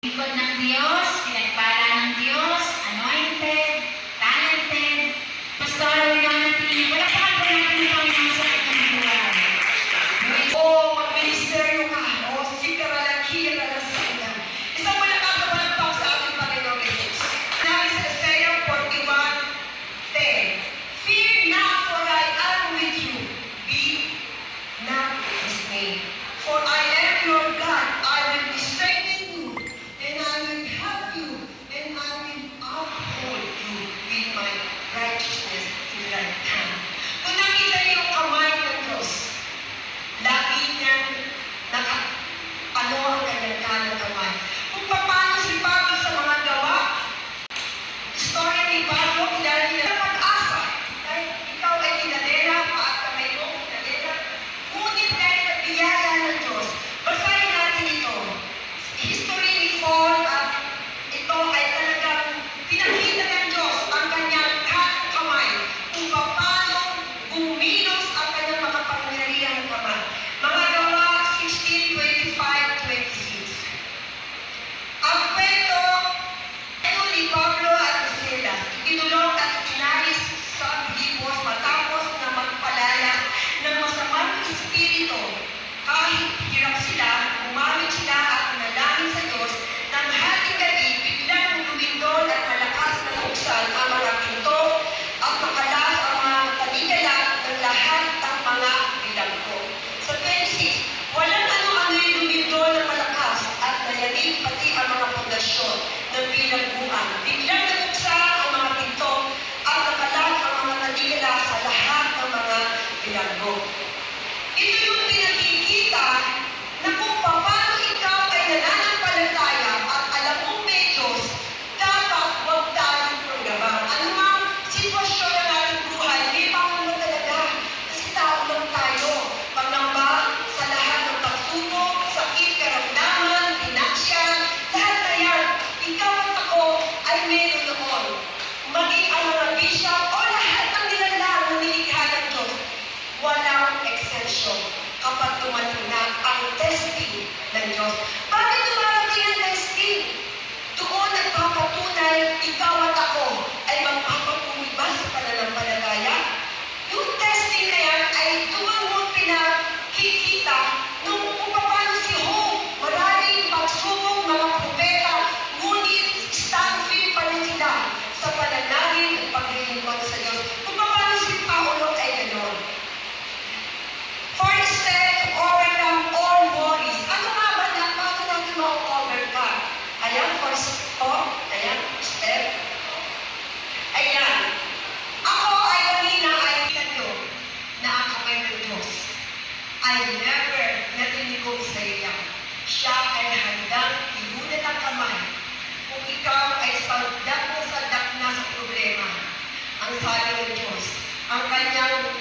Lingkod ng Diyos, pinagpala ng Diyos, anointed, talented, pastoral natin, wala pa ka natin itong nasa kanyang buhay. Mag-ministeryo ka, si Karalakia, Karalasanda. Isang malakapagpalagpak sa ating Panginoon Jesus. Sabi sa Isaiah 41:10, "Fear not, for I am with you. Be not dismayed. For I am your God. I will strengthen you, and I will help you, and I will uphold you with my righteousness in right hand." Kung nakita niyo yung kamay ng Diyos, lagi niyang ano ang kanyang kanang kamay. Kung paano si Pablo sa mga gawa, istorya ni Pablo, kilala niya pag-asa. Dahil ikaw ay kinadera, paat kamay mo, kinadera. Ngunit dahil sa biyaya ng Diyos, basahin natin ito. History ni Paul, at ito ay talagang pinakita ng Diyos ang kanyang kanang kamay kung paano bumilos ang kanyang makapangyarihang kamay. Mga Gawa 16:25-26. Ang kwento ni Pablo at Silas, itinulong at inalis sa Filipos matapos na magpalaya ng masamang espiritu. Kahit hirap sila, umamit sila at nalangin sa Diyos, nang hating gabi, biglang lumindol at malakas na buksan ang mga pinto at makalas ang mga taligala ng lahat ng mga bilanggo. Sa 26, walang ano-ano yung lumindol na malakas at nayanig pati ang mga pundasyon ng bilangguan. Biglang nabuksan ang mga pinto at nakalas ang mga taligala sa lahat ng mga bilanggo. Ito yung pinakikita na kung paano ikaw ay nananampalataya at alam mong may Diyos, dapat huwag tayong programang. Ano mang sitwasyon ng ating buhay, may Panginoon talaga. Kasi tao lang tayo. Pangamba sa lahat ng pagsubok, sakit, karamdaman, pinansya, lahat na yan. Ikaw at ako ay meron noon. Maging ang mga bishop o lahat ng nilalang na nilikha ng Diyos, walang exception kapag dumating na ang testing ng Diyos. Bakit dumarating ang testing? Doon nagpapatunay, ikaw at ako ay magpapatunay ba sa pananampalataya? Yung testing na yan ay doon mo pinakikita nung kung paano si Job, maraming pagsubok, mga propeta, ngunit stand firm pa rin sila sa pananalig at paglilingkod sa Diyos. Kung paano si Paulo ay gano'n. First step to overcome all worries. Ano nga ba na? Paano natin ma-overcome? Ayan, first step. Ayan. Ako ay kanina ay kanyo na ang kamay ng Diyos ay never natinikog sa iya. Siya ay handang ilunan ang kamay kung ikaw ay sadak na sa problema. Ang sabi ng Diyos, ang kanyang